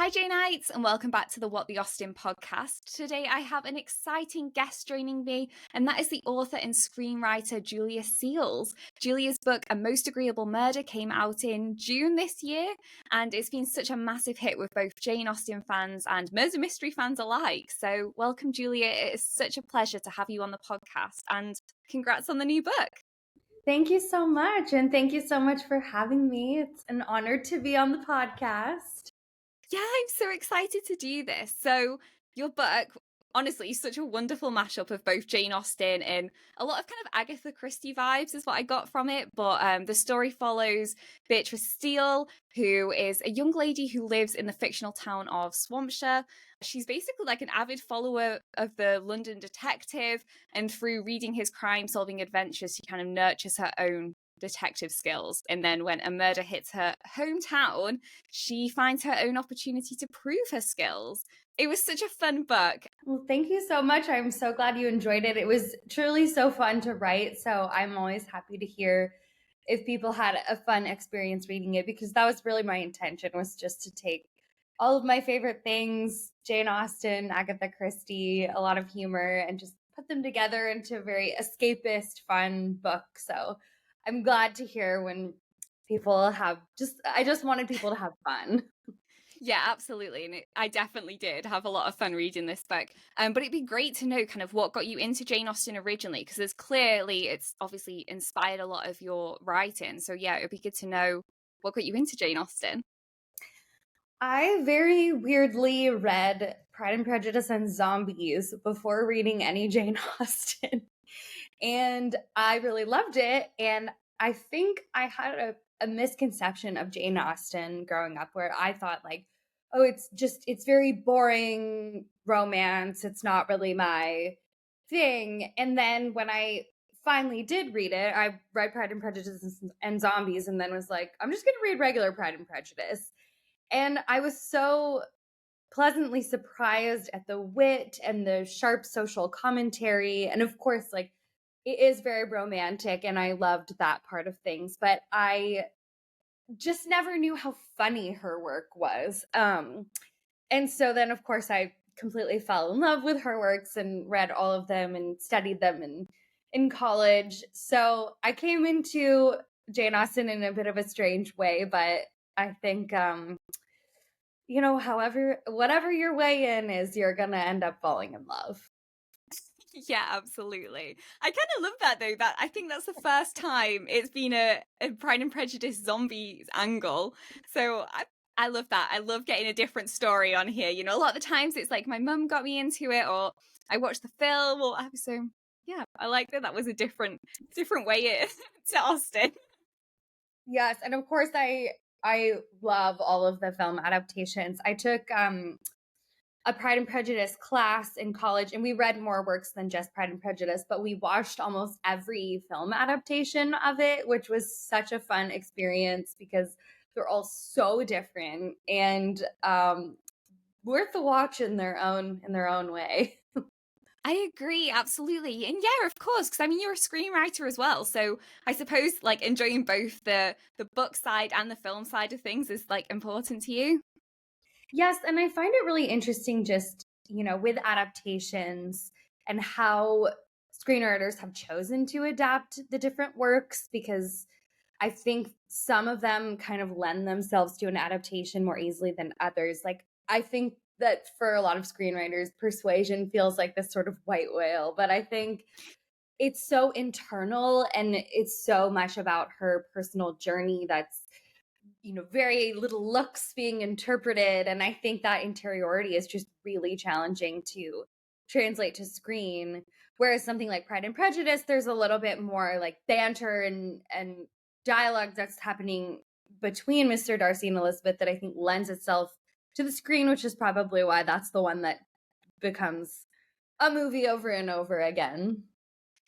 Hi, Janeites, and welcome back to the What the Austen podcast. Today I have an exciting guest joining me, and that is the author and screenwriter Julia Seals. Julia's book, A Most Agreeable Murder, came out in June this year, and it's been such a massive hit with both Jane Austen fans and murder mystery fans alike. So welcome, Julia. It is such a pleasure to have you on the podcast, and congrats on the new book. Thank you so much, and thank you so much for having me. It's an honor to be on the podcast. Yeah, I'm so excited to do this. So your book, honestly, is such a wonderful mashup of both Jane Austen and a lot of kind of Agatha Christie vibes is what I got from it. But the story follows Beatrice Steele, who is a young lady who lives in the fictional town of Swampshire. She's basically like an avid follower of the London detective, and through reading his crime-solving adventures, she kind of nurtures her own detective skills. And then when a murder hits her hometown, she finds her own opportunity to prove her skills. It was such a fun book. Well, thank you so much. I'm so glad you enjoyed it. It was truly so fun to write. So I'm always happy to hear if people had a fun experience reading it, because that was really my intention, was just to take all of my favorite things, Jane Austen, Agatha Christie, a lot of humor, and just put them together into a very escapist, fun book. So I'm glad to hear when people have I just wanted people to have fun. Yeah, absolutely. And I definitely did have a lot of fun reading this book. But it'd be great to know kind of what got you into Jane Austen originally, because it's obviously inspired a lot of your writing. So yeah, it'd be good to know what got you into Jane Austen. I very weirdly read Pride and Prejudice and Zombies before reading any Jane Austen. And I really loved it. And I think I had a misconception of Jane Austen growing up, where I thought, like, oh, it's very boring romance. It's not really my thing. And then when I finally did read it, I read Pride and Prejudice and Zombies, and then was like, I'm just going to read regular Pride and Prejudice. And I was so pleasantly surprised at the wit and the sharp social commentary. And of course, like, it is very romantic, and I loved that part of things, but I just never knew how funny her work was. And so then, of course, I completely fell in love with her works and read all of them and studied them in college. So I came into Jane Austen in a bit of a strange way, but I think whatever your way in is, you're gonna end up falling in love. Yeah, absolutely. I kind of love that though. That I think that's the first time it's been a Pride and Prejudice zombies angle. So I love that. I love getting a different story on here. You know, a lot of the times it's like my mum got me into it, or I watched the film, or so yeah, I like that. That was a different way to Austen. Yes, and of course I love all of the film adaptations. I took a Pride and Prejudice class in college, and we read more works than just Pride and Prejudice, but we watched almost every film adaptation of it, which was such a fun experience because they're all so different and worth the watch in their own way. I agree, absolutely. And yeah, of course, because I mean, you're a screenwriter as well. So I suppose like enjoying both the book side and the film side of things is like important to you. Yes, and I find it really interesting just, with adaptations and how screenwriters have chosen to adapt the different works, because I think some of them kind of lend themselves to an adaptation more easily than others. Like, I think that for a lot of screenwriters, Persuasion feels like this sort of white whale, but I think it's so internal and it's so much about her personal journey that's very little looks being interpreted. And I think that interiority is just really challenging to translate to screen. Whereas something like Pride and Prejudice, there's a little bit more like banter and dialogue that's happening between Mr. Darcy and Elizabeth that I think lends itself to the screen, which is probably why that's the one that becomes a movie over and over again.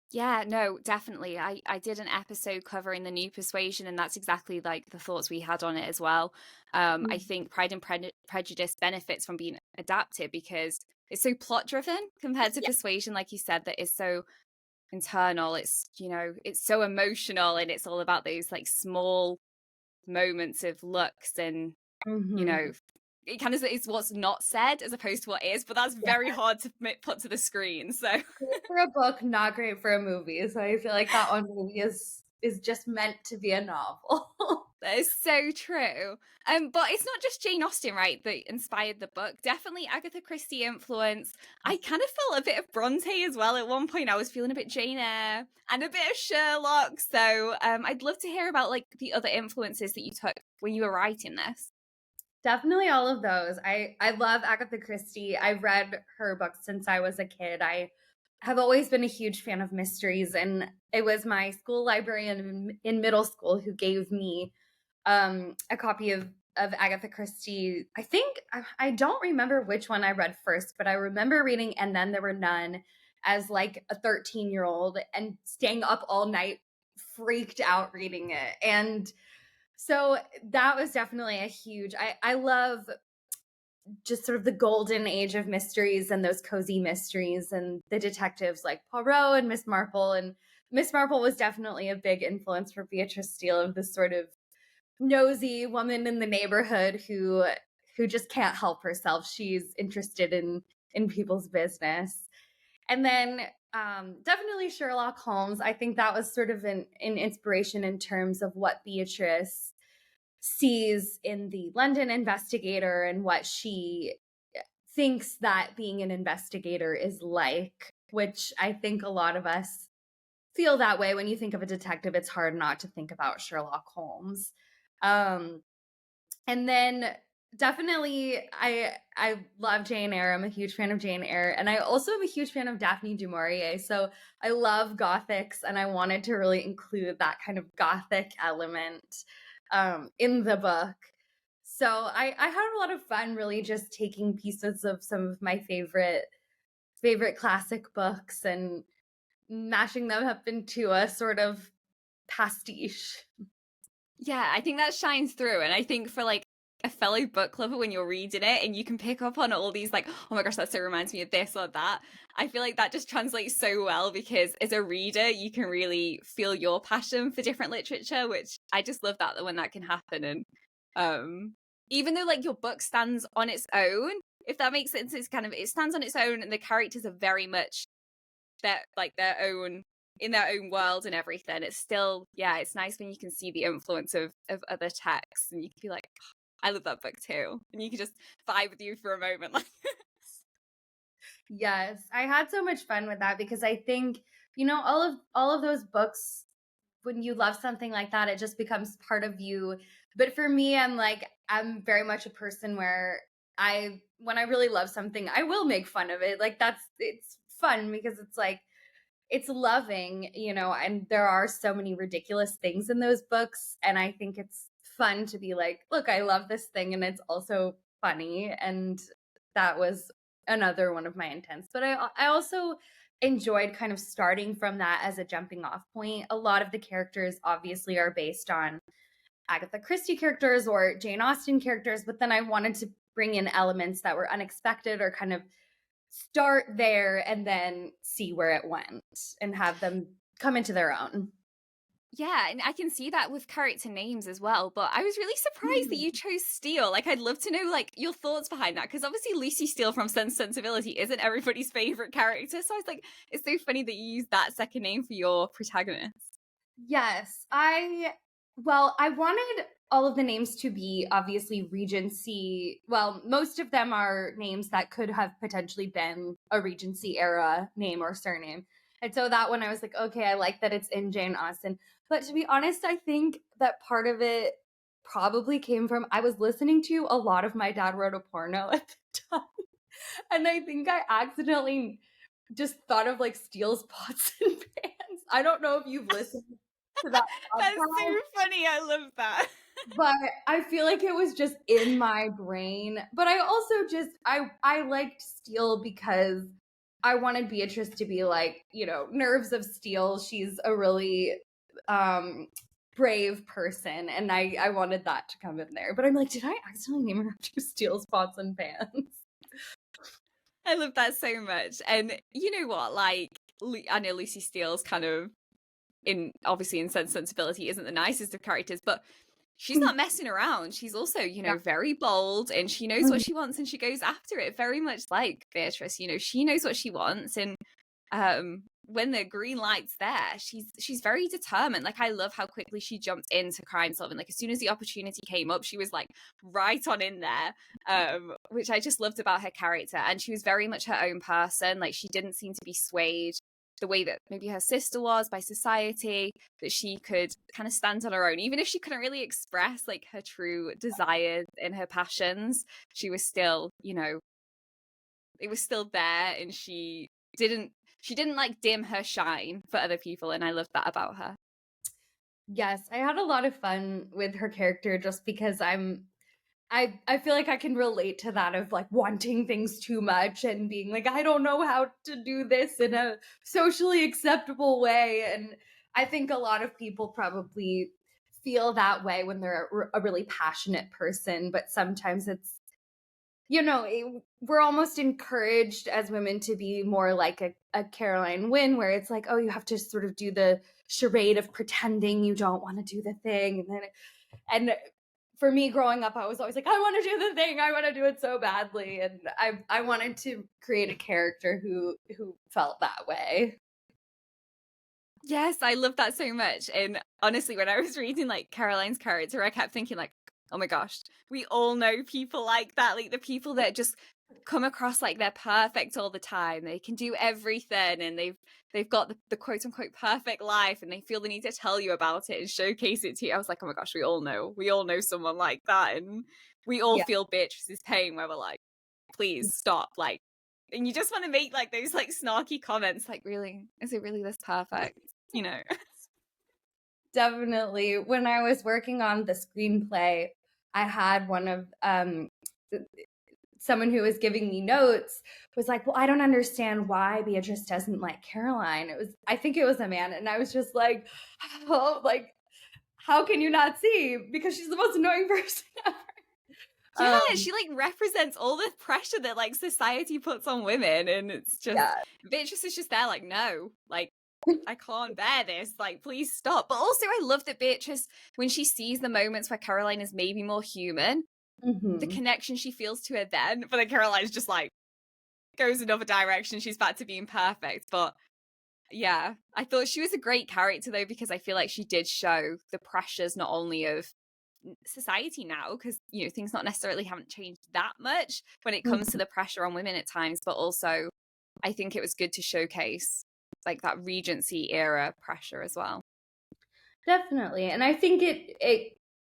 Yeah, no, definitely. I did an episode covering the new Persuasion, and that's exactly like the thoughts we had on it as well. I think Pride and Prejudice benefits from being adapted because it's so plot driven compared to Persuasion, like you said, that is so internal. It's, it's so emotional, and it's all about those like small moments of looks and, it kind of is what's not said as opposed to what is, but that's very hard to put to the screen. So great for a book, not great for a movie. So I feel like that one movie is just meant to be a novel. that is so true. But it's not just Jane Austen, right, that inspired the book. Definitely Agatha Christie influence. I kind of felt a bit of Bronte as well. At one point, I was feeling a bit Jane Eyre and a bit of Sherlock. So I'd love to hear about like the other influences that you took when you were writing this. Definitely all of those. I love Agatha Christie. I've read her books since I was a kid. I have always been a huge fan of mysteries, and it was my school librarian in middle school who gave me a copy of Agatha Christie. I think I don't remember which one I read first, but I remember reading And Then There Were None as like a 13-year-old and staying up all night freaked out reading it. And so that was definitely a huge I love just sort of the golden age of mysteries and those cozy mysteries and the detectives like Poirot and Miss Marple. And Miss Marple was definitely a big influence for Beatrice Steele, of this sort of nosy woman in the neighborhood who just can't help herself. She's interested in people's business. And then definitely Sherlock Holmes. I think that was sort of an inspiration in terms of what Beatrice sees in the London investigator and what she thinks that being an investigator is like, which I think a lot of us feel that way. When you think of a detective, it's hard not to think about Sherlock Holmes. And then definitely I love Jane Eyre. I'm a huge fan of Jane Eyre, and I also am a huge fan of Daphne du Maurier. So I love gothics, and I wanted to really include that kind of gothic element in the book. So I had a lot of fun really just taking pieces of some of my favorite classic books and mashing them up into a sort of pastiche. Yeah, I think that shines through. And I think for like a fellow book lover, when you're reading it and you can pick up on all these like, oh my gosh, that so reminds me of this or that, I feel like that just translates so well, because as a reader you can really feel your passion for different literature, which I just love that when that can happen. And even though like your book stands on its own, if that makes sense, it's kind of, it stands on its own and the characters are very much their own, in their own world and everything, it's still, yeah, it's nice when you can see the influence of other texts and you can be like, oh, I love that book too, and you can just vibe with you for a moment. Like Yes, I had so much fun with that because I think, all of those books, when you love something like that, it just becomes part of you. But for me, I'm very much a person where when I really love something, I will make fun of it. Like it's fun because it's like, it's loving, and there are so many ridiculous things in those books. And I think it's fun to be like, look, I love this thing and it's also funny. And that was another one of my intents. But I also enjoyed kind of starting from that as a jumping off point. A lot of the characters obviously are based on Agatha Christie characters or Jane Austen characters, but then I wanted to bring in elements that were unexpected or kind of start there and then see where it went and have them come into their own. yeah, and I can see that with character names as well, but I was really surprised that you chose Steele. Like, I'd love to know like your thoughts behind that, because obviously Lucy Steele from Sense and Sensibility isn't everybody's favorite character, so I was like, it's so funny that you used that second name for your protagonist. Yes, I wanted all of the names to be obviously Regency. Well, most of them are names that could have potentially been a Regency era name or surname. And so that one I was like, okay, I like that it's in Jane Austen. But to be honest, I think that part of it probably came from I was listening to a lot of My Dad Wrote a Porno at the time. And I think I accidentally just thought of like Steele's pots and pans. I don't know if you've listened to that That's podcast, so funny. I love that. but I feel like it was just in my brain. But I also just I liked Steele because I wanted Beatrice to be like, nerves of steel. She's a really brave person, and I wanted that to come in there. But I'm like, did I accidentally name her after Steele's pots and pans? I love that so much. And you know what? Like, I know Lucy Steele's kind of obviously in Sense Sensibility isn't the nicest of characters, but she's not messing around. She's also, Yeah. very bold, and she knows what she wants and she goes after it, very much like Beatrice. She knows what she wants, and when the green light's there, she's very determined. Like, I love how quickly she jumped into crime solving. Like, as soon as the opportunity came up, she was like right on in there, which I just loved about her character. And she was very much her own person. Like, she didn't seem to be swayed the way that maybe her sister was by society, that she could kind of stand on her own, even if she couldn't really express like her true desires and her passions. She was still, it was still there, and didn't like dim her shine for other people, and I love that about her. Yes, I had a lot of fun with her character just because I feel like I can relate to that of like wanting things too much and being like, I don't know how to do this in a socially acceptable way. And I think a lot of people probably feel that way when they're a really passionate person, but sometimes it's, we're almost encouraged as women to be more like a Caroline Wynne, where it's like, oh, you have to sort of do the charade of pretending you don't want to do the thing. And for me growing up, I was always like, I want to do the thing. I want to do it so badly. And I wanted to create a character who felt that way. Yes, I love that so much. And honestly, when I was reading like Caroline's character, I kept thinking like, oh my gosh, we all know people like that. Like the people that just come across like they're perfect all the time. They can do everything, and they've got the quote unquote perfect life, and they feel the need to tell you about it and showcase it to you. I was like, oh my gosh, we all know someone like that, and we all feel Beatrice's pain where we're like, please stop, like, and you just want to make like those like snarky comments, like, really, is it really this perfect? Definitely. When I was working on the screenplay, I had one of someone who was giving me notes was like, well, I don't understand why Beatrice doesn't like Caroline. I think it was a man. And I was just like, oh, like, how can you not see? Because she's the most annoying person ever. Yeah, she like represents all the pressure that like society puts on women, and it's just Beatrice is just there like, no, like, I can't bear this, like, please stop. But also I love that Beatrice, when she sees the moments where Caroline is maybe more human, the connection she feels to her then, but then Caroline's just like goes another direction. She's back to being perfect. But yeah, I thought she was a great character though, because I feel like she did show the pressures not only of society now, because things not necessarily haven't changed that much when it comes to the pressure on women at times, but also I think it was good to showcase like that Regency era pressure as well. Definitely. And I think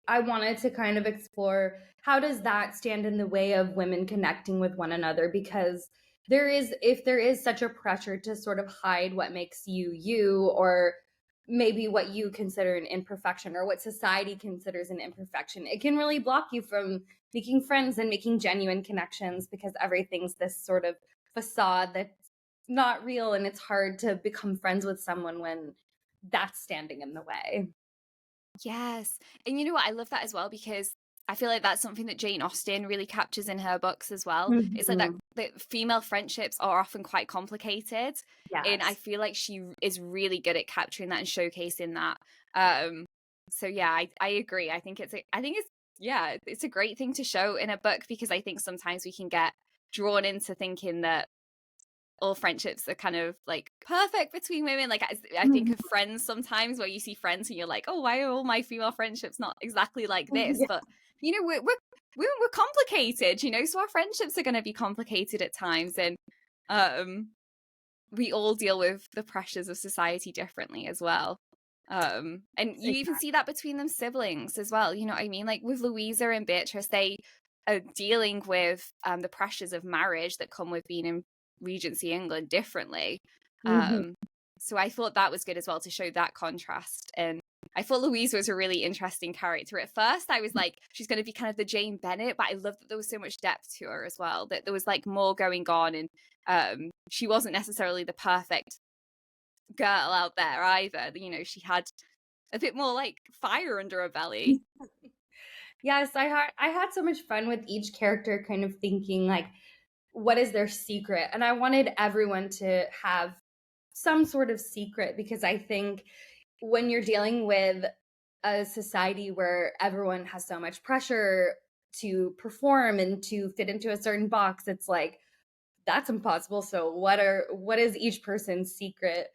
I wanted to kind of explore how does that stand in the way of women connecting with one another, because if there is such a pressure to sort of hide what makes you you, or maybe what you consider an imperfection or what society considers an imperfection, it can really block you from making friends and making genuine connections, because everything's this sort of facade that's not real, and it's hard to become friends with someone when that's standing in the way. Yes. And you know what? I love that as well, because I feel like that's something that Jane Austen really captures in her books as well. It's like that female friendships are often quite complicated. And I Yes. feel like she is really good at capturing that and showcasing that. So yeah, I agree. I think it's a great thing to show in a book, because I think sometimes we can get drawn into thinking that all friendships are kind of like perfect between women. Like I think of Friends sometimes, where you see Friends and you're like, oh, why are all my female friendships not exactly like this? Yeah. But we're complicated, so our friendships are going to be complicated at times, and we all deal with the pressures of society differently as well. And you even see that between them siblings as well. You know what I mean? Like with Louisa and Beatrice, they are dealing with the pressures of marriage that come with being in Regency England differently. So I thought that was good as well, to show that contrast. And I thought Louise was a really interesting character. At first I was like, she's going to be kind of the Jane Bennet, but I loved that there was so much depth to her as well, that there was like more going on, and she wasn't necessarily the perfect girl out there either. She had a bit more like fire under her belly. Yes, I had so much fun with each character, kind of thinking like, what is their secret? And I wanted everyone to have some sort of secret, because I think when you're dealing with a society where everyone has so much pressure to perform and to fit into a certain box, it's like that's impossible. So what is each person's secret?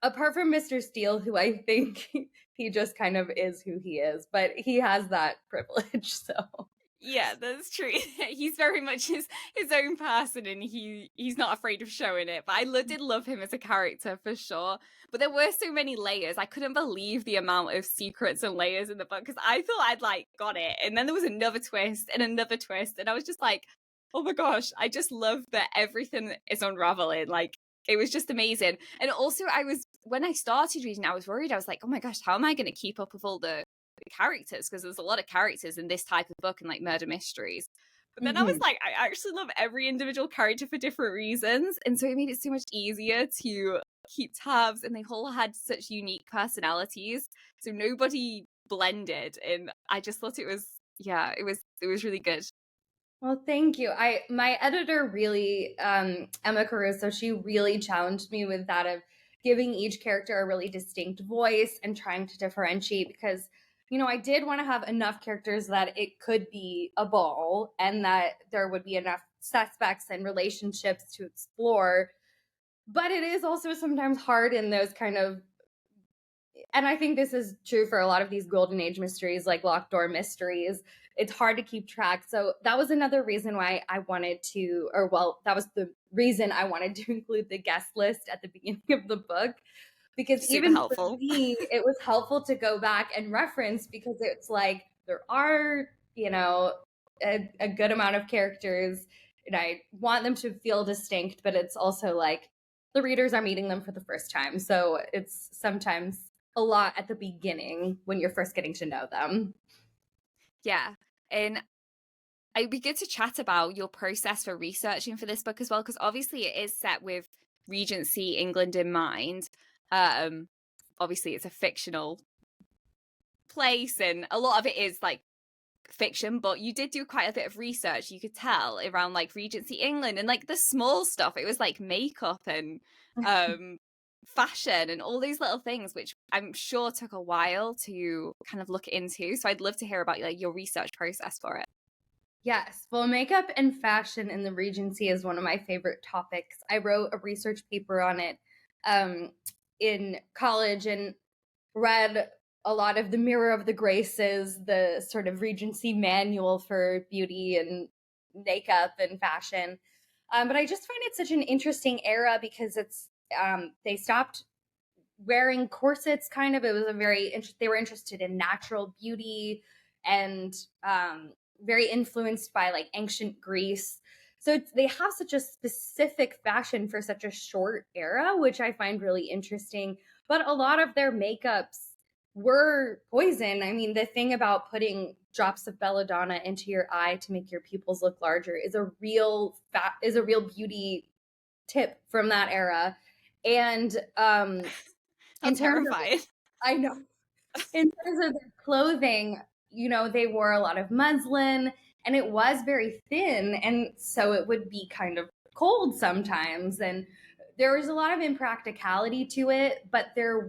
Apart from Mr. Steele, who I think he just kind of is who he is, but he has that privilege. So Yeah, that's true. He's very much his own person, and he's not afraid of showing it. But did love him as a character for sure. But there were so many layers. I couldn't believe the amount of secrets and layers in the book, because I thought I'd like got it, and then there was another twist and another twist, and I was just like, oh my gosh, I just love that everything is unraveling. Like, it was just amazing. And also, when I started reading, I was worried. I was like, oh my gosh, how am I going to keep up with all the characters, because there's a lot of characters in this type of book and like murder mysteries. But then I was like, I actually love every individual character for different reasons, and so it made it so much easier to keep tabs, and they all had such unique personalities, so nobody blended, and I just thought it was really good. Well, thank you. My editor really, Emma Caruso, she really challenged me with that of giving each character a really distinct voice and trying to differentiate, because I did want to have enough characters that it could be a ball and that there would be enough suspects and relationships to explore. But it is also sometimes hard in those kind of, and I think this is true for a lot of these golden age mysteries, like locked door mysteries. It's hard to keep track. So that was another reason why I wanted to, or well, that was the reason I wanted to include the guest list at the beginning of the book, because Super even for helpful. me, it was helpful to go back and reference, because it's like there are, a good amount of characters, and I want them to feel distinct, but it's also like the readers are meeting them for the first time. So it's sometimes a lot at the beginning when you're first getting to know them. Yeah. And it'd be good to chat about your process for researching for this book as well, because obviously it is set with Regency England in mind. Obviously it's a fictional place, and a lot of it is like fiction, but you did do quite a bit of research, you could tell, around like Regency England and like the small stuff. It was like makeup and fashion and all these little things, which I'm sure took a while to kind of look into. So I'd love to hear about like your research process for it. Yes. Well, makeup and fashion in the Regency is one of my favorite topics. I wrote a research paper on it in college and read a lot of the Mirror of the Graces, the sort of Regency manual for beauty and makeup and fashion. But I just find it such an interesting era, because they stopped wearing corsets, kind of. It was they were interested in natural beauty and very influenced by like ancient Greece. So they have such a specific fashion for such a short era, which I find really interesting. But a lot of their makeups were poison. I mean, the thing about putting drops of belladonna into your eye to make your pupils look larger is a real beauty tip from that era. And in That's terms of, terrifying. I know, in terms of their clothing, they wore a lot of muslin, and it was very thin, and so it would be kind of cold sometimes, and there was a lot of impracticality to it, but it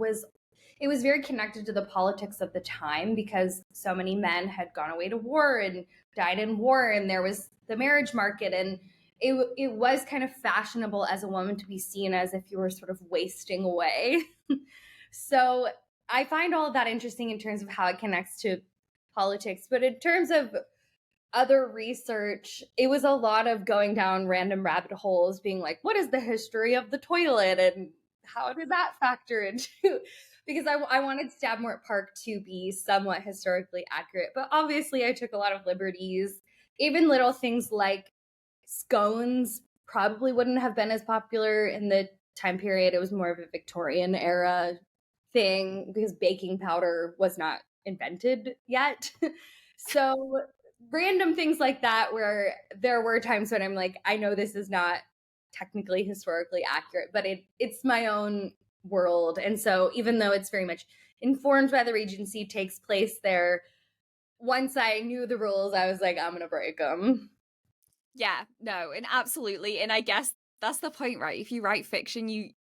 was very connected to the politics of the time, because so many men had gone away to war and died in war, and there was the marriage market, and it was kind of fashionable as a woman to be seen as if you were sort of wasting away. So I find all of that interesting in terms of how it connects to politics. But in terms of other research, it was a lot of going down random rabbit holes, being like, what is the history of the toilet? And how did that factor into? Because I wanted Stabmore Park to be somewhat historically accurate. But obviously, I took a lot of liberties. Even little things like scones probably wouldn't have been as popular in the time period. It was more of a Victorian era thing, because baking powder was not invented yet. So random things like that, where there were times when I'm like, I know this is not technically historically accurate, but it's my own world. And so even though it's very much informed by the Regency, takes place there, once I knew the rules, I was like, I'm going to break them. Yeah, no, and absolutely. And I guess that's the point, right? If you write fiction, you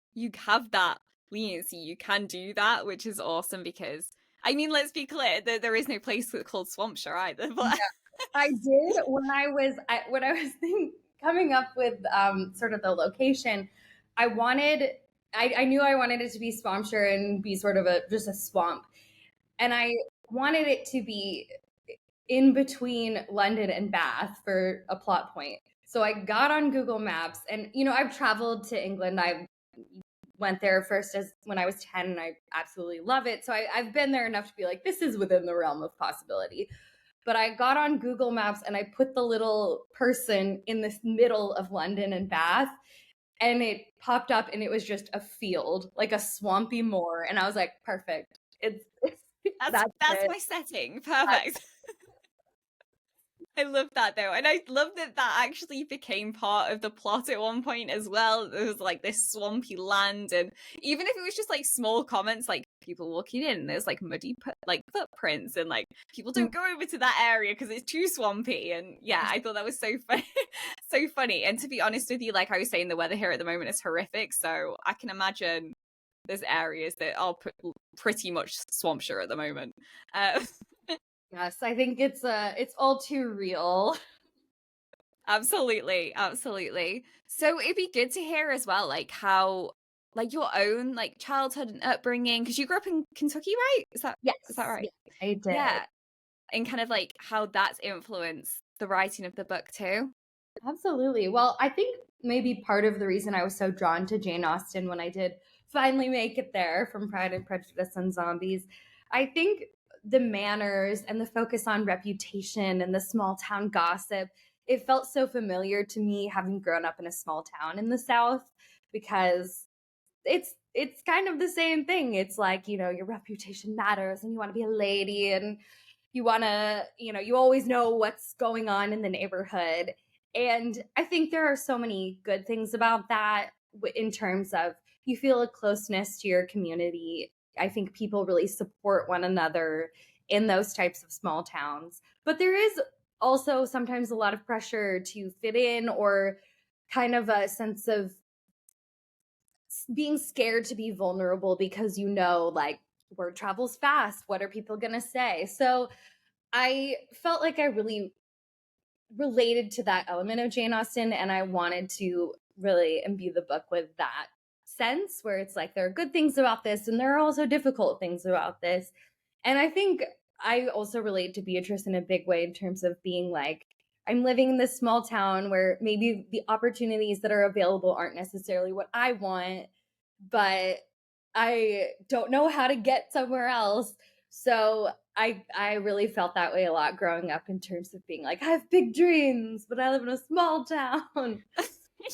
have that leniency. You can do that, which is awesome, because I mean, let's be clear that there is no place called Swampshire either. But I did when I was coming up with sort of the location. I knew I wanted it to be Swampshire and be sort of just a swamp, and I wanted it to be in between London and Bath for a plot point. So I got on Google Maps, and I've traveled to England. I went there first as when I was 10, and I absolutely love it. So I've been there enough to be like, this is within the realm of possibility. But I got on Google Maps and I put the little person in the middle of London and Bath, and it popped up, and it was just a field, like a swampy moor. And I was like, perfect. It's that's my setting. Perfect. I love that though. And I love that actually became part of the plot at one point as well. There was like this swampy land, and even if it was just like small comments, like people walking in, there's like muddy like footprints, and like people don't go over to that area because it's too swampy. And yeah, I thought that was so funny. So funny. And to be honest with you, like I was saying, the weather here at the moment is horrific, so I can imagine there's areas that are pretty much Swampshire at the moment. Yes, I think it's all too real. Absolutely. So it'd be good to hear as well, like how, like your own like childhood and upbringing, because you grew up in Kentucky, right? Is that right? Yes, I did. Yeah, and kind of like how that's influenced the writing of the book too. Absolutely. Well, I think maybe part of the reason I was so drawn to Jane Austen when I did finally make it there from Pride and Prejudice and Zombies, I think the manners and the focus on reputation and the small town gossip, it felt so familiar to me having grown up in a small town in the South, because it's kind of the same thing. It's like, your reputation matters, and you want to be a lady, and you want to, you always know what's going on in the neighborhood. And I think there are so many good things about that in terms of you feel a closeness to your community. I think people really support one another in those types of small towns. But there is also sometimes a lot of pressure to fit in, or kind of a sense of being scared to be vulnerable because like word travels fast. What are people going to say? So I felt like I really related to that element of Jane Austen, and I wanted to really imbue the book with that sense, where it's like there are good things about this and there are also difficult things about this. And I think I also relate to Beatrice in a big way in terms of being like, I'm living in this small town where maybe the opportunities that are available aren't necessarily what I want, but I don't know how to get somewhere else. So I really felt that way a lot growing up in terms of being like, I have big dreams, but I live in a small town.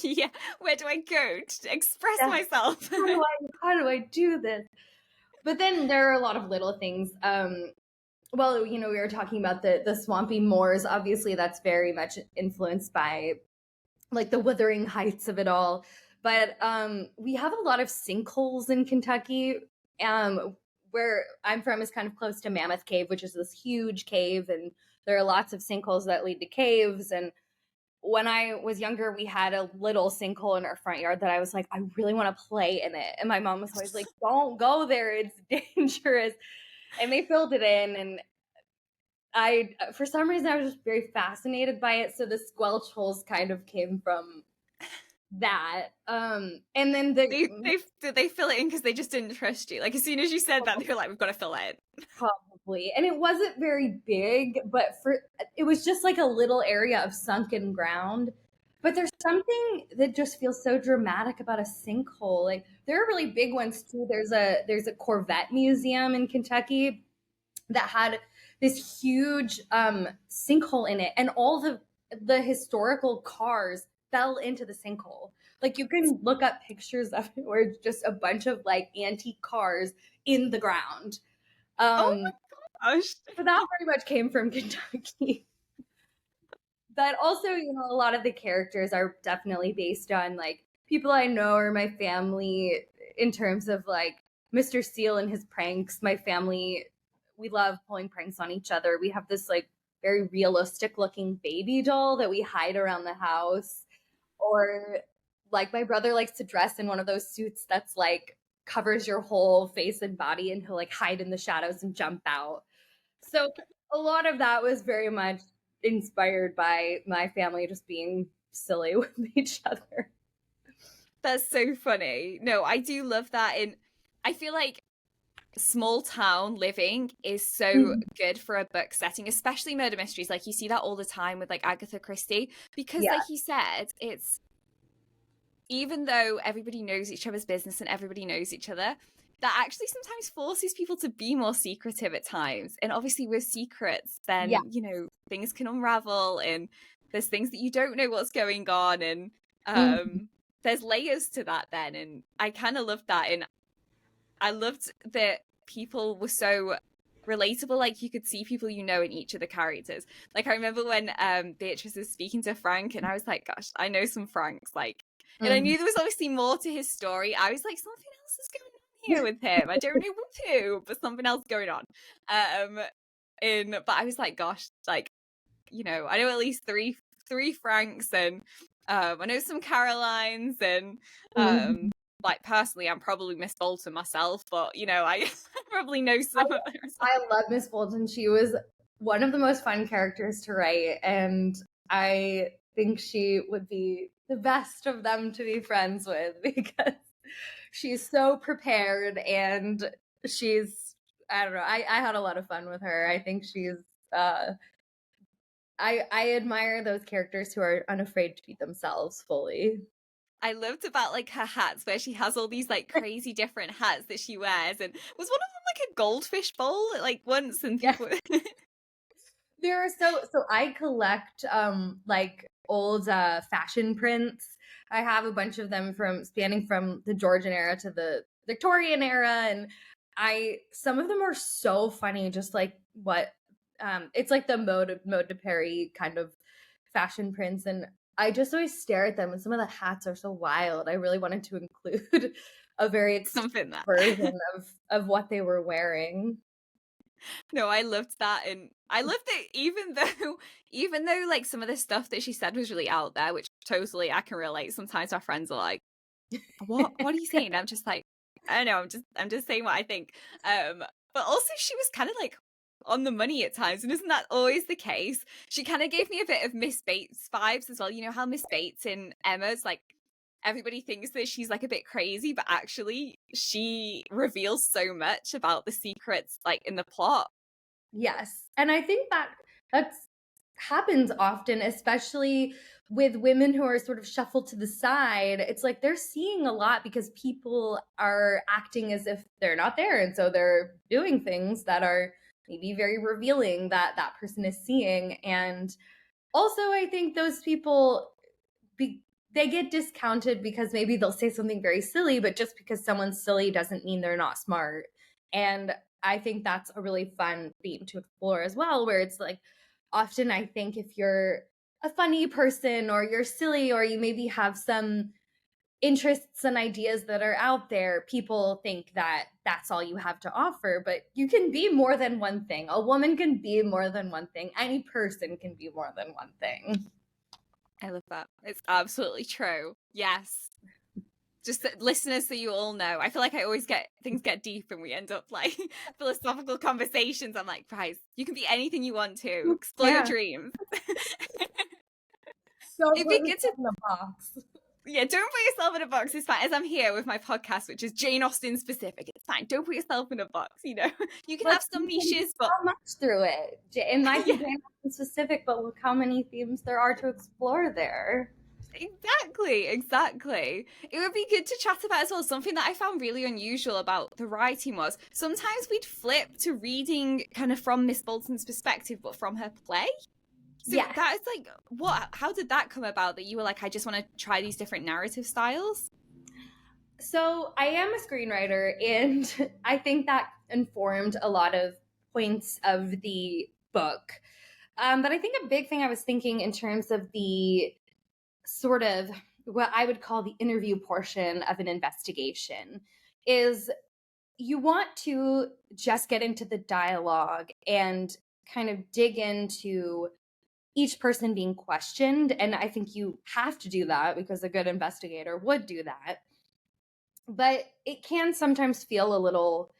Yeah, where do I go to express myself? How do I do this? But then there are a lot of little things. Well, we were talking about the swampy moors. Obviously, that's very much influenced by like the Wuthering Heights of it all. But we have a lot of sinkholes in Kentucky. Where I'm from is kind of close to Mammoth Cave, which is this huge cave, and there are lots of sinkholes that lead to caves. And when I was younger, we had a little sinkhole in our front yard that I was like, I really want to play in it. And my mom was always like, don't go there, it's dangerous. And they filled it in, and for some reason, I was just very fascinated by it. So the squelch holes kind of came from that. And then did they fill it in because they just didn't trust you? Like as soon as you said that, they were like, we've got to fill it in. Probably. And it wasn't very big, but it was just like a little area of sunken ground. But there's something that just feels so dramatic about a sinkhole. Like there are really big ones too. There's a Corvette museum in Kentucky that had this huge sinkhole in it, and all the historical cars fell into the sinkhole. Like you can look up pictures of it where it's just a bunch of like antique cars in the ground. Oh my gosh. But that very much came from Kentucky. But also, a lot of the characters are definitely based on like people I know or my family, in terms of like Mr. Seal and his pranks. My family, we love pulling pranks on each other. We have this like very realistic looking baby doll that we hide around the house. Or like my brother likes to dress in one of those suits that's like covers your whole face and body, and he'll like hide in the shadows and jump out. So a lot of that was very much inspired by my family just being silly with each other. That's so funny. No, I do love that. And I feel like small town living is so good for a book setting, especially murder mysteries. Like you see that all the time with like Agatha Christie, because Yeah. like you said, it's even though everybody knows each other's business and everybody knows each other, that actually sometimes forces people to be more secretive at times. And obviously with secrets, Yeah. then, things can unravel and there's things that you don't know what's going on. And Mhm. there's layers to that then. And I kind of loved that. And I loved that people were so relatable. Like you could see people in each of the characters. Like I remember when Beatrice was speaking to Frank, and I was like, gosh, I know some Franks. Like, and I Mhm. knew there was obviously more to his story. I was like, something else is going on here with him. I don't know what to, but something else going on. But I was like, gosh, like, I know at least three Franks, and I know some Carolines, and Mhm. like personally, I'm probably Miss Bolton myself, but I probably know I, some of them. I love Miss Bolton. She was one of the most fun characters to write, and I think she would be the best of them to be friends with because she's so prepared and she's I don't know. I had a lot of fun with her. I think she's I admire those characters who are unafraid to be themselves fully. I loved about like her hats, where she has all these like crazy different hats that she wears, and was one of them like a goldfish bowl like once, and Yeah. people. There are so I collect like old fashion prints. I have a bunch of them from spanning from the Georgian era to the Victorian era, and I some of them are so funny, just like what it's like the mode de Paris kind of fashion prints, and I just always stare at them, and some of the hats are so wild. I really wanted to include a very extreme Something that. version of what they were wearing. No, I loved that, and I loved it even though like some of the stuff that she said was really out there, which totally I can relate. Sometimes my friends are like, what are you saying? I'm just like, I don't know, I'm just saying what I think. But also she was kind of like on the money at times, and isn't that always the case? She kind of gave me a bit of Miss Bates vibes as well. You know how Miss Bates in Emma's like everybody thinks that she's like a bit crazy, but actually she reveals so much about the secrets like in the plot. Yes. And I think that that's happens often, especially with women who are sort of shuffled to the side. It's like they're seeing a lot because people are acting as if they're not there. And so they're doing things that are maybe very revealing that that person is seeing. And also, I think those people be, they get discounted because maybe they'll say something very silly, but just because someone's silly doesn't mean they're not smart. And I think that's a really fun theme to explore as well, where it's like often I think if you're a funny person or you're silly or you maybe have some interests and ideas that are out there, people think that that's all you have to offer, but you can be more than one thing. A woman can be more than one thing. Any person can be more than one thing. I love that. It's absolutely true. Yes. Just listeners, so you all know. I feel like I always get things get deep and we end up like philosophical conversations. I'm like, guys, you can be anything you want to. Explore your Yeah. dreams. Don't It'd put be good to yourself in a box. Yeah, don't put yourself in a box. It's fine. As I'm here with my podcast, which is Jane Austen specific, it's fine. Don't put yourself in a box. You can But have some you can do niches, but so much through it. It might be yeah, Jane Austen specific, but look how many themes there are to explore there. exactly. It would be good to chat about as well. Something that I found really unusual about the writing was sometimes we'd flip to reading kind of from Miss Bolton's perspective, but from her play. So Yes. that is like, how did that come about that you were like, I just want to try these different narrative styles? So I am a screenwriter, and I think that informed a lot of points of the book. But I think a big thing I was thinking in terms of the sort of what I would call the interview portion of an investigation is you want to just get into the dialogue and kind of dig into each person being questioned. And I think you have to do that because a good investigator would do that. but it can sometimes feel a little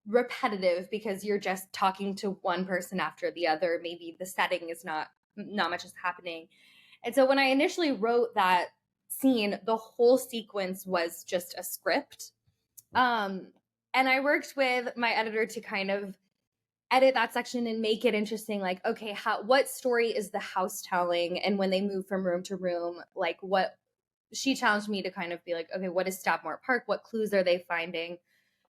repetitive because you're just talking to one person after the other. Maybe the setting is not much is happening. And so when I initially wrote that scene, the whole sequence was just a script. And I worked with my editor to kind of edit that section and make it interesting, like, okay, what story is the house telling, and when they move from room to room, like, what she challenged me to kind of be like, okay, what is Stabmore Park, what clues are they finding?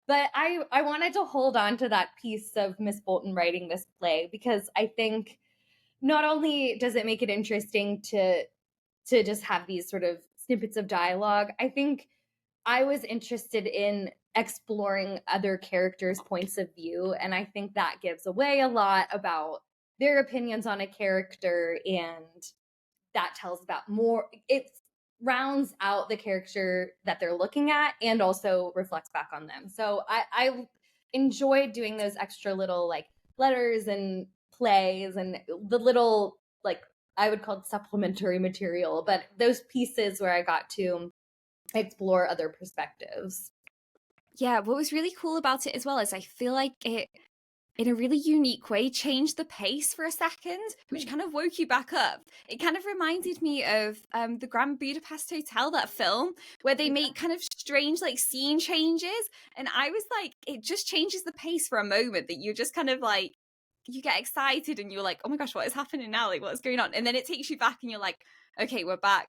But I wanted to hold on to that piece of Miss Bolton writing this play, because I think not only does it make it interesting to just have these sort of snippets of dialogue, I think I was interested in exploring other characters' points of view. And I think that gives away a lot about their opinions on a character. And that tells about more, it rounds out the character that they're looking at and also reflects back on them. So I enjoyed doing those extra little like letters and plays and the little, like, I would call it supplementary material, but those pieces where I got to explore other perspectives. Yeah, what was really cool about it as well is I feel like it, in a really unique way, changed the pace for a second, which kind of woke you back up. It kind of reminded me of the Grand Budapest Hotel, that film, where they make kind of strange like scene changes. And I was like, it just changes the pace for a moment that you're just kind of like, you get excited and you're like, oh my gosh, what is happening now? Like, what's going on? And then it takes you back and you're like, okay, we're back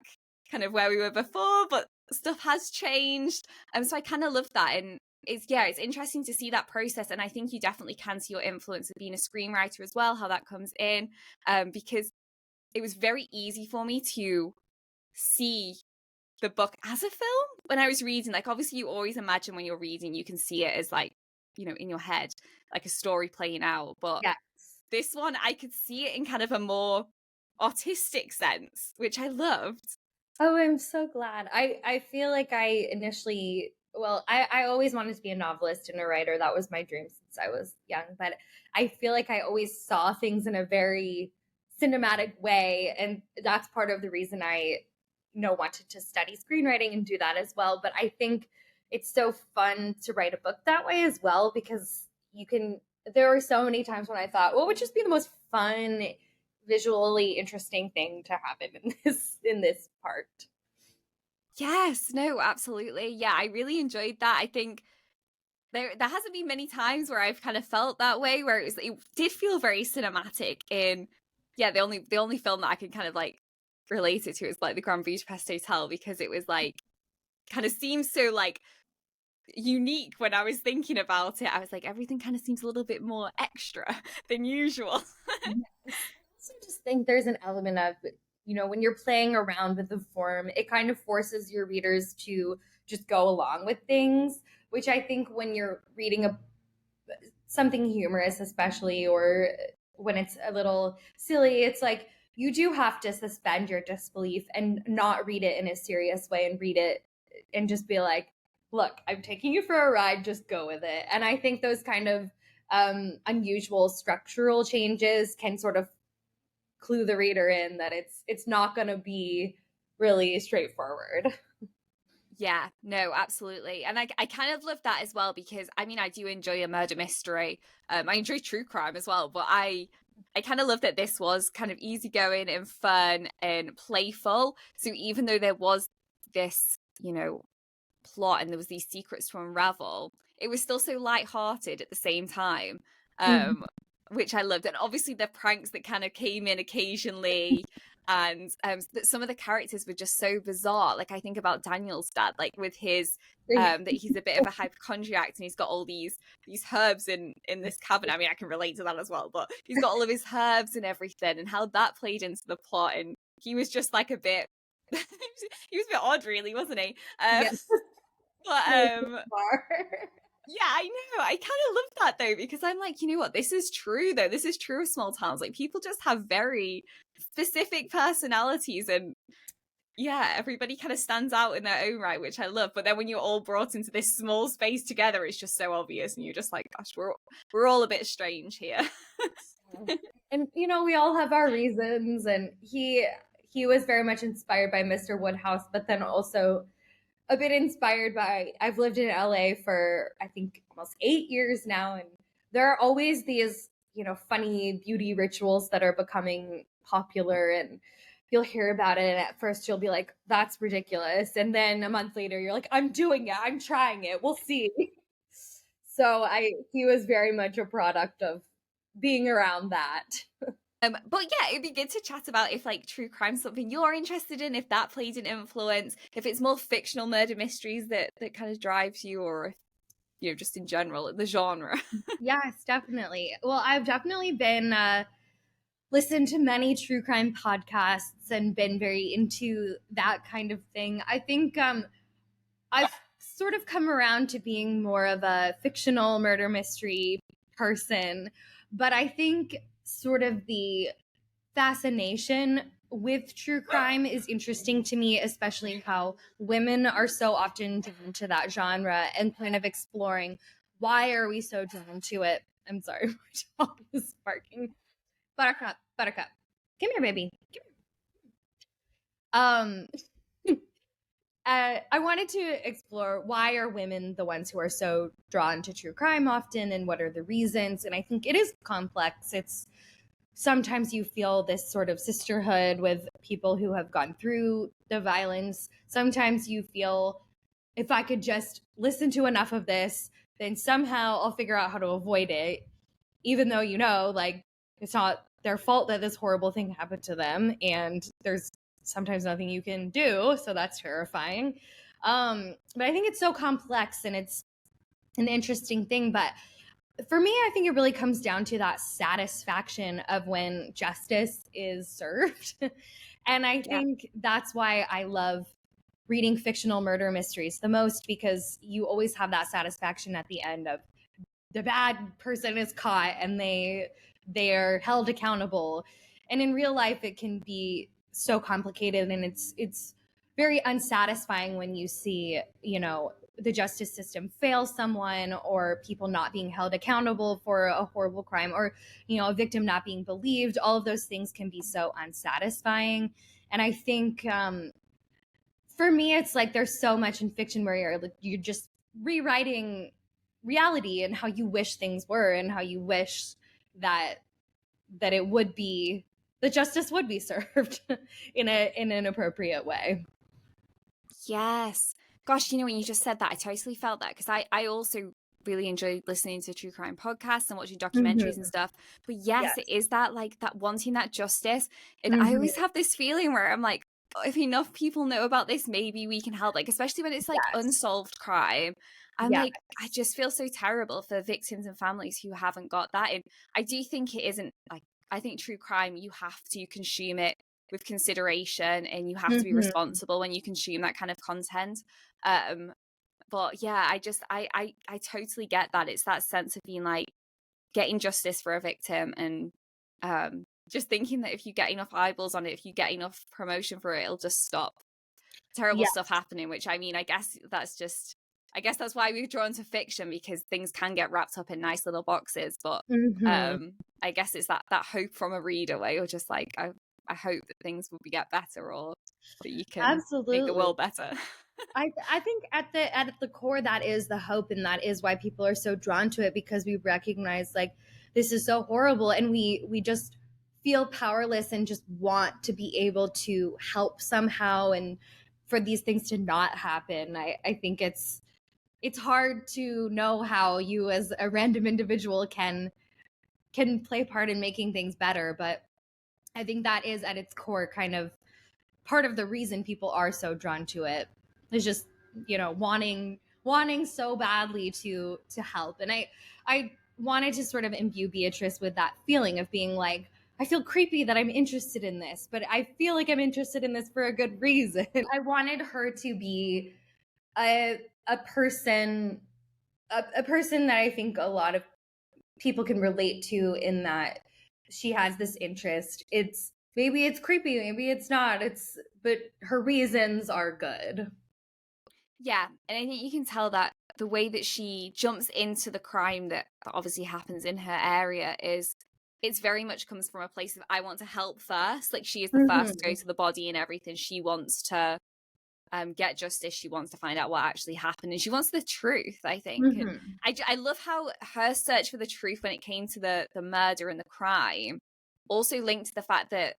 kind of where we were before, but stuff has changed. So I kind of love that. And it's interesting to see that process, and I think you definitely can see your influence of being a screenwriter as well, how that comes in, because it was very easy for me to see the book as a film when I was reading. Like, obviously you always imagine when you're reading, you can see it as like, you know, in your head, like a story playing out, but Yes. this one I could see it in kind of a more artistic sense, which I loved. Oh, I'm so glad. I feel like I initially, well, I always wanted to be a novelist and a writer. That was my dream since I was young. But I feel like I always saw things in a very cinematic way. And that's part of the reason I, wanted to study screenwriting and do that as well. But I think it's so fun to write a book that way as well, because there were so many times when I thought, what would just be the most fun, visually interesting thing to happen in this part. Yes, no, absolutely. Yeah, I really enjoyed that. I think there hasn't been many times where I've kind of felt that way, where it did feel very cinematic. In yeah, the only film that I can kind of like relate it to is like the Grand Budapest Hotel, because it was like kind of seems so like unique. When I was thinking about it, I was like, everything kind of seems a little bit more extra than usual. Yes. I also just think there's an element of, when you're playing around with the form, it kind of forces your readers to just go along with things, which I think when you're reading something humorous, especially, or when it's a little silly, it's like you do have to suspend your disbelief and not read it in a serious way and read it and just be like, look, I'm taking you for a ride, just go with it. And I think those kind of unusual structural changes can sort of clue the reader in that it's not going to be really straightforward. Yeah, no, absolutely. And I kind of love that as well, because I mean, I do enjoy a murder mystery. I enjoy true crime as well, but I kind of love that this was kind of easygoing and fun and playful. So even though there was this, plot and there was these secrets to unravel, it was still so light-hearted at the same time. Mhm. Um, which I loved. And obviously the pranks that kind of came in occasionally, and that some of the characters were just so bizarre. Like, I think about Daniel's dad, like with his that he's a bit of a hypochondriac and he's got all these herbs in this cabinet. I mean, I can relate to that as well, but he's got all of his herbs and everything, and how that played into the plot. And he was just like a bit he was a bit odd, really, wasn't he? Yes. But Really far. yeah, I know. I kind of love that though, because I'm like, you know what? This is true though. This is true of small towns. Like, people just have very specific personalities, and yeah, everybody kind of stands out in their own right, which I love. But then when you're all brought into this small space together, it's just so obvious, and you're just like, gosh, we're all a bit strange here. And we all have our reasons, and he was very much inspired by Mr. Woodhouse, but then also a bit inspired by, I've lived in LA for I think almost 8 years now, and there are always these, funny beauty rituals that are becoming popular, and you'll hear about it, and at first you'll be like, that's ridiculous. And then a month later you're like, I'm doing it, I'm trying it, we'll see. So he was very much a product of being around that. But yeah, it'd be good to chat about if like true crime's something you're interested in, if that plays an influence, if it's more fictional murder mysteries that kind of drives you, or if, just in general, the genre. Yes, definitely. Well, I've definitely been listened to many true crime podcasts and been very into that kind of thing. I think I've sort of come around to being more of a fictional murder mystery person, but I think sort of the fascination with true crime is interesting to me, especially how women are so often drawn to that genre and kind of exploring why are we so drawn to it. I'm sorry, my dog is barking. Buttercup, Buttercup, come here, baby. Come here. I wanted to explore why are women the ones who are so drawn to true crime often, and what are the reasons. And I think it is complex. It's sometimes you feel this sort of sisterhood with people who have gone through the violence. Sometimes you feel, if I could just listen to enough of this, then somehow I'll figure out how to avoid it, even though like it's not their fault that this horrible thing happened to them, and there's sometimes nothing you can do, so that's terrifying. But I think it's so complex, and it's an interesting thing. But for me, I think it really comes down to that satisfaction of when justice is served. And I think that's why I love reading fictional murder mysteries the most, because you always have that satisfaction at the end of the bad person is caught and they're held accountable. And in real life, it can be so complicated, and it's very unsatisfying when you see, the justice system fail someone, or people not being held accountable for a horrible crime, or, a victim not being believed. All of those things can be so unsatisfying. And I think for me, it's like there's so much in fiction where you're just rewriting reality and how you wish things were, and how you wish that it would be, the justice would be served in an appropriate way. Yes. Gosh, when you just said that, I totally felt that, because I also really enjoy listening to true crime podcasts and watching documentaries and stuff. But yes, it is that like that wanting that justice. And I always have this feeling where I'm like, oh, if enough people know about this, maybe we can help. Like, especially when it's like unsolved crime. I'm like, I just feel so terrible for victims and families who haven't got that. And I do think it isn't like, I think true crime, you have to consume it with consideration, and you have to be responsible when you consume that kind of content. But yeah, I totally get that. It's that sense of being like getting justice for a victim, and just thinking that if you get enough eyeballs on it, if you get enough promotion for it, it'll just stop terrible stuff happening. Which, I mean, I guess that's why we're drawn to fiction, because things can get wrapped up in nice little boxes. But I guess it's that hope from a reader where you're just like, I hope that things will get better, or that you can make the world better. I think at the core, that is the hope, and that is why people are so drawn to it, because we recognize like this is so horrible, and we just feel powerless and just want to be able to help somehow, and for these things to not happen. I think it's hard to know how you as a random individual can play part in making things better, but I think that is at its core kind of part of the reason people are so drawn to it, is just, wanting so badly to help. And I wanted to sort of imbue Beatrice with that feeling of being like, I feel creepy that I'm interested in this, but I feel like I'm interested in this for a good reason. I wanted her to be a person that I think a lot of people can relate to, in that she has this interest. Maybe it's creepy, maybe it's not. But her reasons are good. Yeah, and I think you can tell that the way that she jumps into the crime that obviously happens in her area it's very much comes from a place of, I want to help first. Like, she is the first to go to the body and everything. She wants to get justice. She wants to find out what actually happened, and she wants the truth, I think. And Mm-hmm. I love how her search for the truth when it came to the murder and the crime also linked to the fact that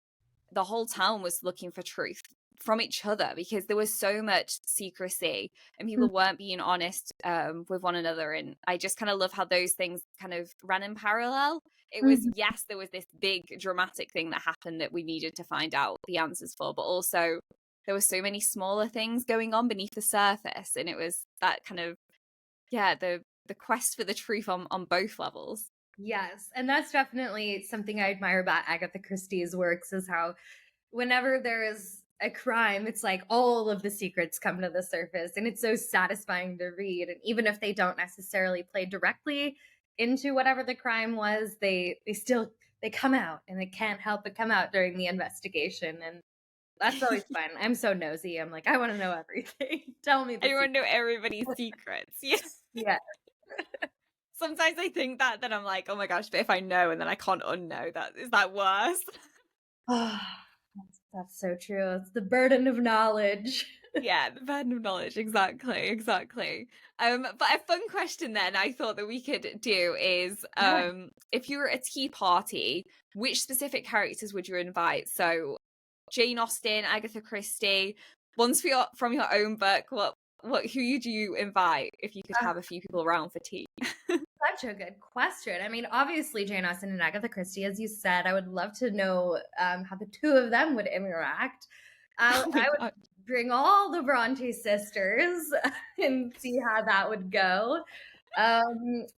the whole town was looking for truth from each other, because there was so much secrecy and people weren't being honest with one another. And I just kind of love how those things kind of ran in parallel. It was, Mm-hmm. yes, there was this big dramatic thing that happened that we needed to find out the answers for, but also there were so many smaller things going on beneath the surface. And it was that kind of, yeah, the quest for the truth on both levels. Yes, and that's definitely something I admire about Agatha Christie's works, is how whenever there is a crime, it's like all of the secrets come to the surface, and it's so satisfying to read. And even if they don't necessarily play directly into whatever the crime was, they still they come out, and they can't help but come out during the investigation. And that's always fun. I'm so nosy. I'm like, I want to know everything. Tell me the I want to know everybody's secrets. Yes. Yeah. Sometimes I think that, then I'm like, oh my gosh, but if I know and then I can't unknow, that is that worse? Oh, that's so true. It's the burden of knowledge. Yeah, the burden of knowledge. Exactly. But a fun question then I thought that we could do is, Yeah. if you were at a tea party, which specific characters would you invite? So Jane Austen, Agatha Christie, ones from your own book. Who would you invite if you could have a few people around for tea? Such a good question. I mean, obviously, Jane Austen and Agatha Christie, as you said, I would love to know how the two of them would interact. Oh my I would God. bring all the Bronte sisters and see how that would go. And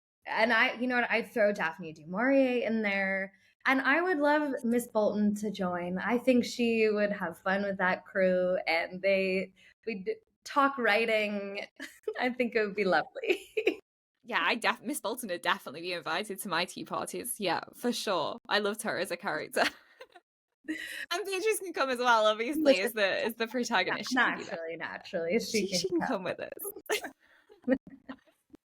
you know what, I'd throw Daphne du Maurier in there. And I would love Miss Bolton to join. I think she would have fun with that crew, and we'd talk writing. I think it would be lovely. Yeah, Miss Bolton would definitely be invited to my tea parties. Yeah, for sure. I loved her as a character. And Beatrice can come as well, obviously, as the protagonist. She can be there. Naturally, She can come with us.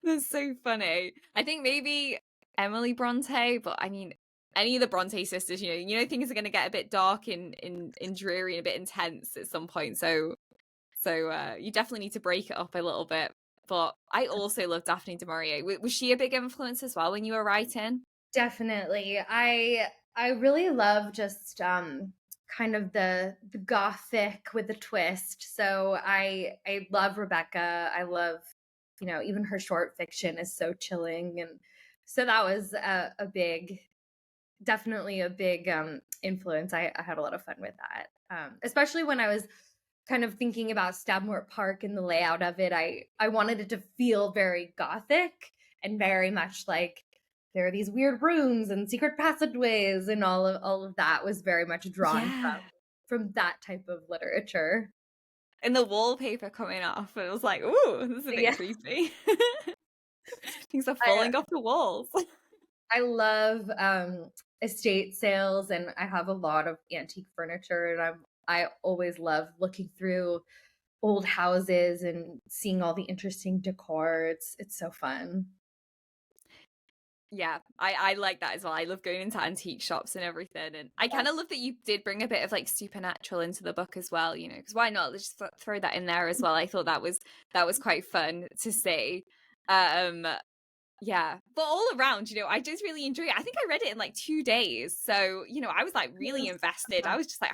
That's so funny. I think maybe Emily Bronte, but I mean, any of the Bronte sisters, you know, things are going to get a bit dark and dreary and a bit intense at some point. So you definitely need to break it up a little bit. But I also love Daphne du Maurier. Was she a big influence as well when you were writing? Definitely. I really love just kind of the gothic with the twist. So I love Rebecca. I love, you know, even her short fiction is so chilling. And so that was definitely a big influence. I had a lot of fun with that. Especially when I was kind of thinking about Stabmore Park and the layout of it. I wanted it to feel very gothic and very much like there are these weird rooms and secret passageways, and all of that was very much drawn from that type of literature. And the wallpaper coming off, it was like, ooh, this is a bit creepy. Things are falling off the walls. I love estate sales, and I have a lot of antique furniture, and I always love looking through old houses and seeing all the interesting decor. It's so fun. Yeah, I like that as well. I love going into antique shops and everything. And I kind of love that you did bring a bit of like supernatural into the book as well, you know, because why not? Let's just throw that in there as well. I thought that was quite fun to see. Yeah, but all around, you know, I just really enjoy it. I think I read it in like 2 days. So, you know, I was like really invested. I was just like,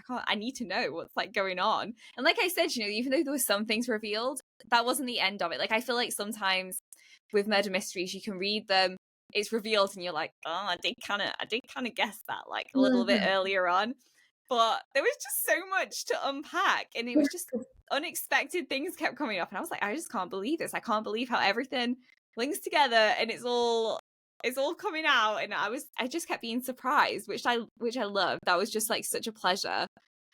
I need to know what's like going on. And like I said, you know, even though there were some things revealed, that wasn't the end of it. Like, I feel like sometimes with murder mysteries, you can read them, it's revealed, and you're like, oh, I did kind of guess that like a little bit earlier on. But there was just so much to unpack, and it was just unexpected things kept coming up. And I was like, I just can't believe this. I can't believe how everything links together and it's all coming out. And I just kept being surprised, which I love. That was just like such a pleasure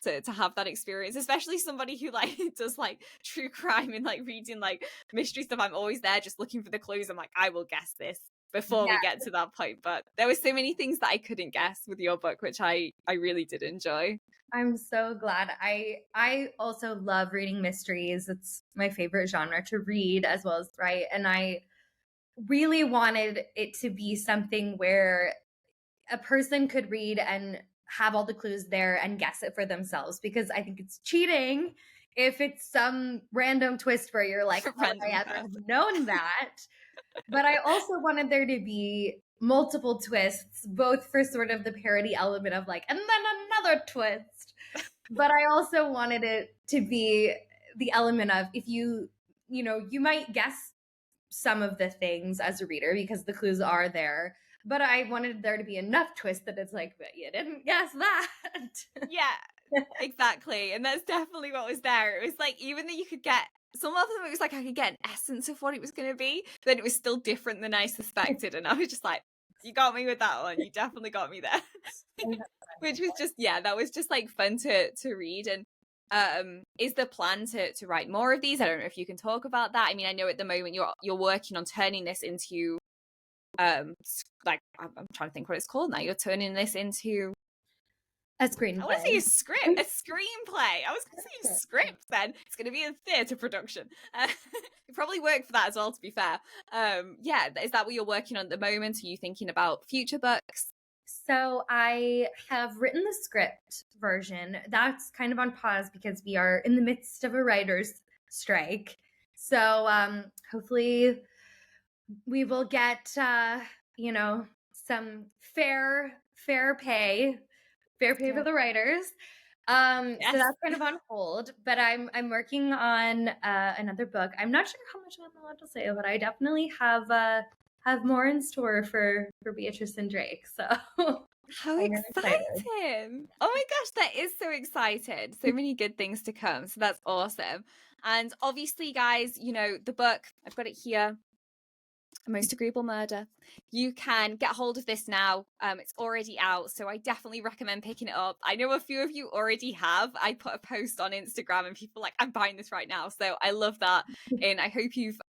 to have that experience, especially somebody who like does like true crime and like reading like mystery stuff. I'm always there just looking for the clues. I'm like, I will guess this before we get to that point. But there were so many things that I couldn't guess with your book, which I really did enjoy. I'm so glad. I also love reading mysteries. It's my favorite genre to read as well as write. And I really wanted it to be something where a person could read and have all the clues there and guess it for themselves, because I think it's cheating if it's some random twist where you're like, how would I Random ever have person. known that? But I also wanted there to be multiple twists, both for sort of the parody element of like, and then another twist. But I also wanted it to be the element of if you might guess some of the things as a reader because the clues are there. But I wanted there to be enough twist that it's like, but you didn't guess that. Yeah, exactly. And that's definitely what was there. It was like, even though you could get some of them, it was like I could get an essence of what it was going to be, then it was still different than I suspected. And I was just like, you got me with that one. You definitely got me there. Which was just, yeah, that was just like fun to read. And is the plan to write more of these? I don't know if you can talk about that. I mean, I know at the moment you're working on turning this into like I'm trying to think what it's called now. You're turning this into A I want to say screenplay. a screenplay. I was going to say script then. It's going to be a theatre production. It probably work for that as well, to be fair. Yeah, is that what you're working on at the moment? Are you thinking about future books? So I have written the script version. That's kind of on pause because we are in the midst of a writer's strike. So hopefully we will get some fair pay for the writers. So Yes. that's kind of on hold, but I'm working on another book. I'm not sure how much I'm allowed to say, but I definitely have more in store for Beatrice and Drake. So How I'm really excited. exciting. Oh my gosh, that is so exciting. So many good things to come. So that's awesome. And obviously, guys, the book, I've got it here. Most Agreeable Murder. You can get hold of this now. It's already out, so I definitely recommend picking it up. I know a few of you already have. I put a post on Instagram and people like, I'm buying this right now. So I love that. And I hope you've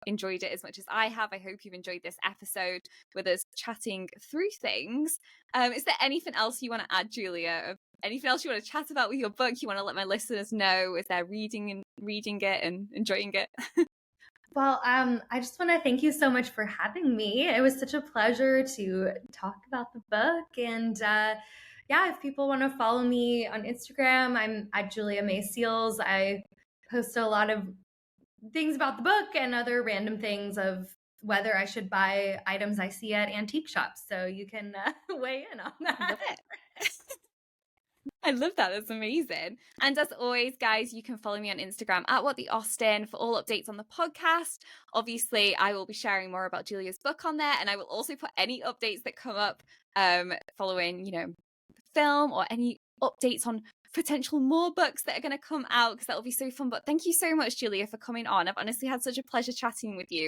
enjoyed it as much as I have. I hope you've enjoyed this episode with us chatting through things. Is there anything else you want to add, Julia? Anything else you want to chat about with your book? You want to let my listeners know if they're reading it and enjoying it? Well, I just want to thank you so much for having me. It was such a pleasure to talk about the book. And yeah, if people want to follow me on Instagram, I'm at Julia May Seals. I post a lot of things about the book and other random things of whether I should buy items I see at antique shops. So you can weigh in on that. Love it. I love that. That's amazing. And as always, guys, you can follow me on Instagram at What the Austen for all updates on the podcast. Obviously, I will be sharing more about Julia's book on there, and I will also put any updates that come up following, the film or any updates on potential more books that are going to come out because that will be so fun. But thank you so much, Julia, for coming on. I've honestly had such a pleasure chatting with you.